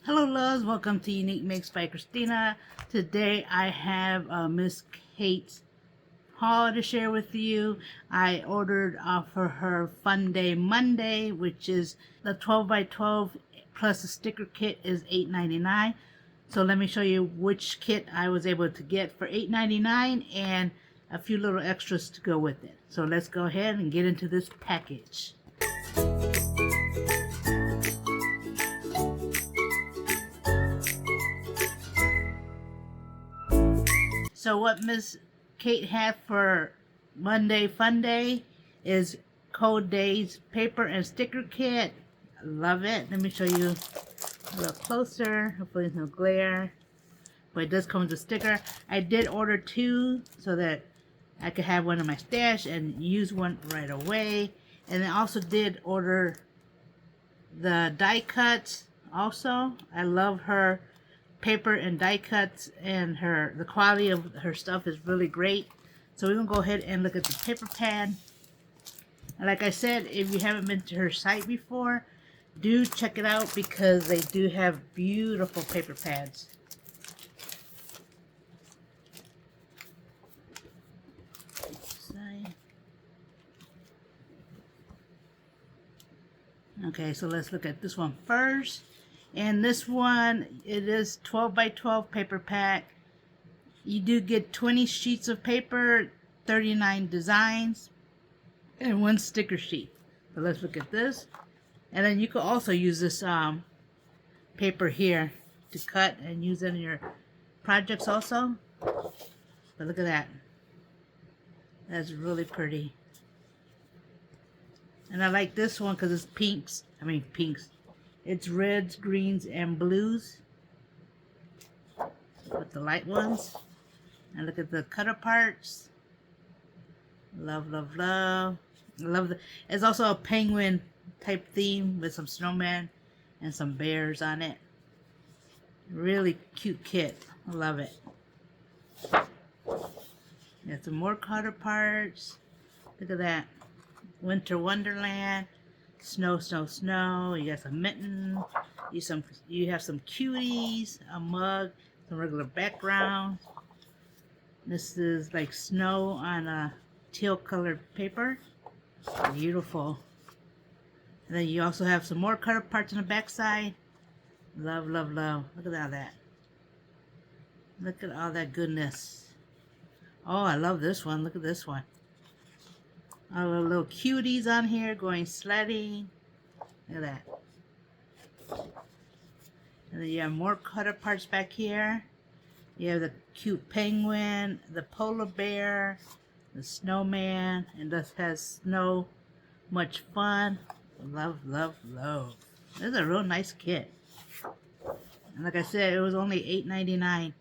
Hello loves, welcome to Uniek Makes by Christina. Today I have Miss Kate's haul to share with you. I ordered for her Funday Monday, which is the 12 by 12 plus a sticker kit is $8.99. So let me show you which kit I was able to get for $8.99 and a few little extras to go with it. So let's go ahead and get into this package. So what Miss Kate had for Monday Funday is Cold Days paper and sticker kit. I love it. Let me show you a little closer. Hopefully there's no glare. But it does come with a sticker. I did order two so that I could have one in my stash and use one right away. And I also did order the die cuts also. I love her paper and die cuts, and the quality of her stuff is really great. So we're gonna go ahead and look at the paper pad. And like I said, if you haven't been to her site before, do check it out because they do have beautiful paper pads. Okay, so let's look at this one first. And this one, it is 12 by 12 paper pack. You do get 20 sheets of paper, 39 designs, and one sticker sheet. So let's look at this. And then you could also use this paper here to cut and use it in your projects also. But look at that. That's really pretty. And I like this one because it's pinks. It's reds, greens, and blues with the light ones. And look at the cutter parts. Love, love, love. It's also a penguin type theme with some snowman and some bears on it. Really cute kit. I love it. Got some more cutter parts. Look at that. Winter Wonderland. Snow, snow, snow. You got some mittens. You have some cuties, a mug, some regular background. This is like snow on a teal colored paper. Beautiful. And then you also have some more cutter parts on the back side. Love, love, love. Look at all that. Look at all that goodness. Oh, I love this one. Look at this one. All the little cuties on here going sledding. Look at that. And then you have more cutter parts back here. You have the cute penguin, the polar bear, the snowman, and this has snow. Much fun. Love, love, love. This is a real nice kit. And like I said, it was only $8.99.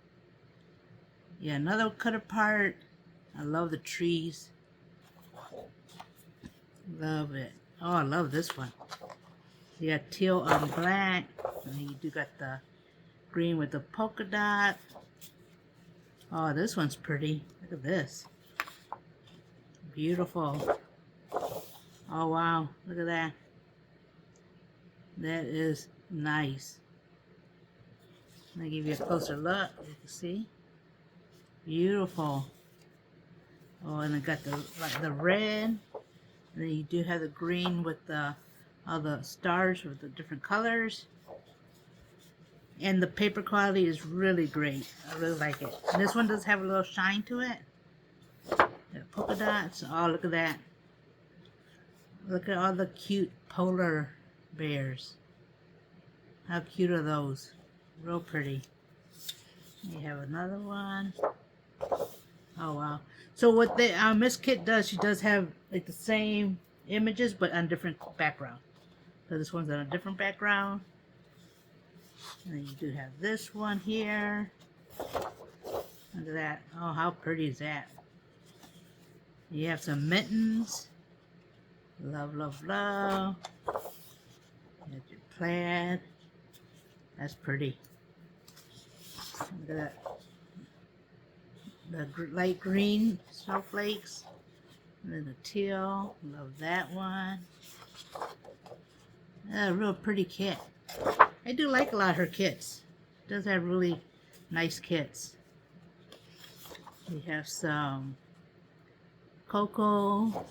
Yeah, another cutter part. I love the trees. Love it. Oh, I love this one. You got teal on black. And then you do got the green with the polka dot. Oh, this one's pretty. Look at this. Beautiful. Oh, wow. Look at that. That is nice. Let me give you a closer look. You can see. Beautiful. Oh, and I got the red. And then you do have the green with all the stars with the different colors. And the paper quality is really great. I really like it. And this one does have a little shine to it. The polka dots. Oh, look at that. Look at all the cute polar bears. How cute are those? Real pretty. You have another one. Oh, wow. So what the Miss Kit does, she does have like the same images but on different background. So this one's on a different background. And then you do have this one here. Look at that. Oh, how pretty is that? You have some mittens. Love, love, love. You have your plaid. That's pretty. Look at that. The light green snowflakes. And then the teal. Love that one. A real pretty kit. I do like a lot of her kits. Does have really nice kits. We have some cocoa.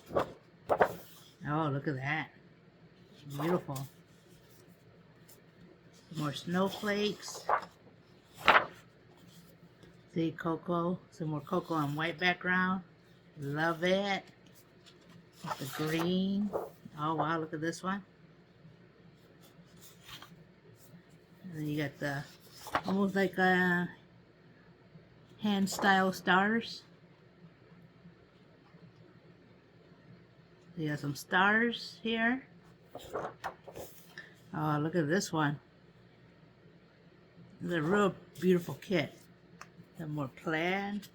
Oh, look at that. Beautiful. Some more snowflakes. See, cocoa. Some more cocoa on white background. Love it. The green. Oh, wow, look at this one. And then you got the, almost like a hand style stars. You got some stars here. Oh, look at this one. It's a real beautiful kit. Some more plaid.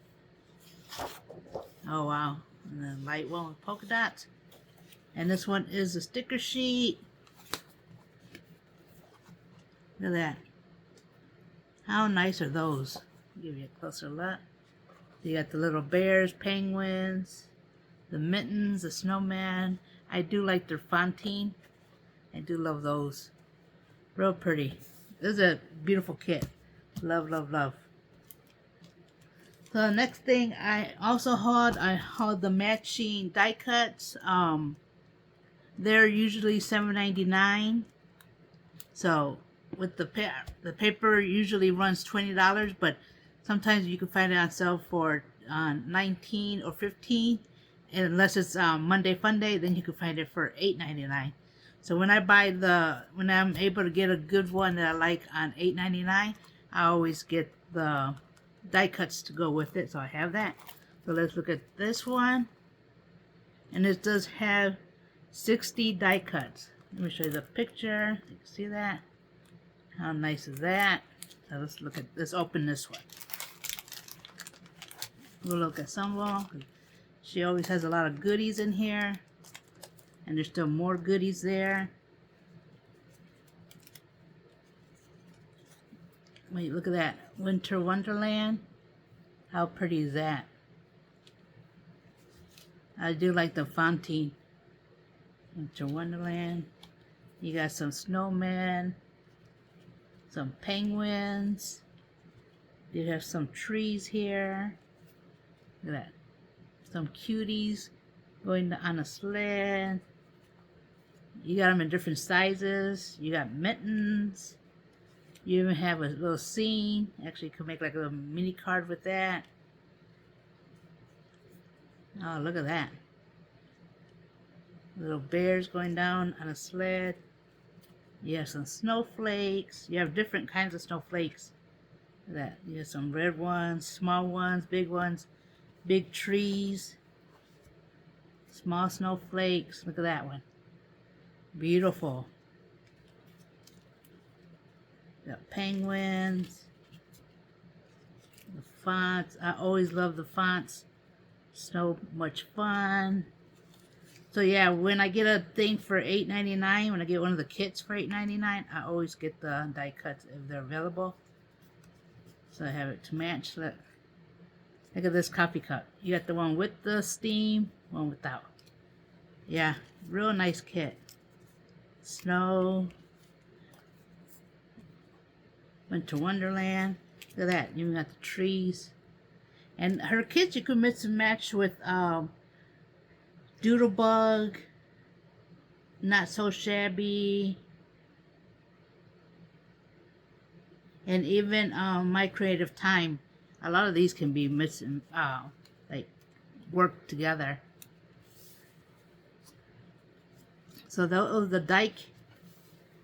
Oh, wow. And then light one with polka dots. And this one is a sticker sheet. Look at that. How nice are those? Give you a closer look. You got the little bears, penguins, the mittens, the snowman. I do like their fontaine. I do love those. Real pretty. This is a beautiful kit. Love, love, love. So the next thing I also hauled, the matching die cuts. They're usually $7.99. So with the paper usually runs $20, but sometimes you can find it on sale for $19 or $15. And unless it's Monday Funday, then you can find it for $8.99. So when I'm able to get a good one that I like on $8.99, I always get the die cuts to go with it. So I have that. So let's look at this one. And it does have 60 die cuts. Let me show you the picture. You can see that. How nice is that? So let's open this one. We'll look at some of them. She always has a lot of goodies in here. And there's still more goodies there. Wait, look at that. Winter Wonderland. How pretty is that? I do like the fontaine. Winter Wonderland. You got some snowmen. Some penguins. You have some trees here. Look at that. Some cuties going on a sled. You got them in different sizes. You got mittens. You even have a little scene. Actually, you could make like a little mini card with that. Oh, look at that. Little bears going down on a sled. You have some snowflakes. You have different kinds of snowflakes. Look at that. You have some red ones, small ones, big trees, small snowflakes. Look at that one. Beautiful. Got penguins. The fonts. I always love the fonts. So much fun. So yeah, when I get a thing for $8.99, when I get one of the kits for $8.99, I always get the die cuts if they're available. So I have it to match. Look at this coffee cup. You got the one with the steam, one without. Yeah, real nice kit. Snow. Winter Wonderland. Look at that. You got the trees. And her kits you could mix and match with Doodlebug, Not So Shabby, and even My Creative Time. A lot of these can be mixed and like work together. So those the die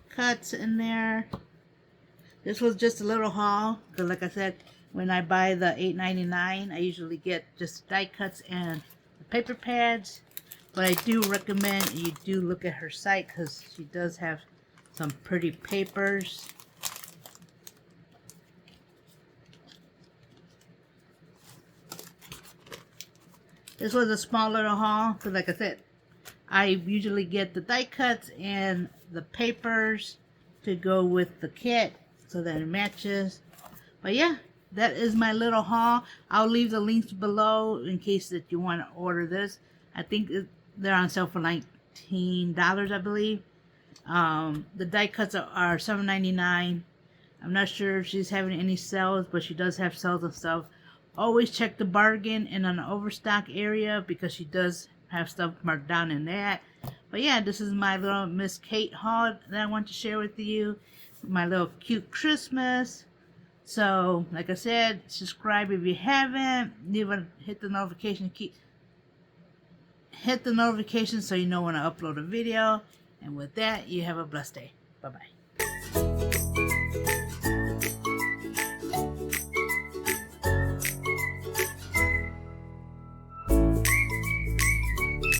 cuts in there. This was just a little haul because, like I said, when I buy the $8.99, I usually get just die cuts and the paper pads. But I do recommend you do look at her site because she does have some pretty papers. This was a small little haul because, like I said, I usually get the die cuts and the papers to go with the kit so that it matches. But yeah, that is my little haul. I'll leave the links below in case that you want to order this. I think they're on sale for $19, I believe. The die cuts are $7.99. I'm not sure if she's having any sales, but she does have sales and stuff. Always check the bargain and an overstock area because she does have stuff marked down in that. But yeah, this is my little Miss Kate haul that I want to share with you. My little cute Christmas. So, like I said, subscribe if you haven't. Hit the notification. Hit the notification so you know when I upload a video. And with that, you have a blessed day. Bye-bye.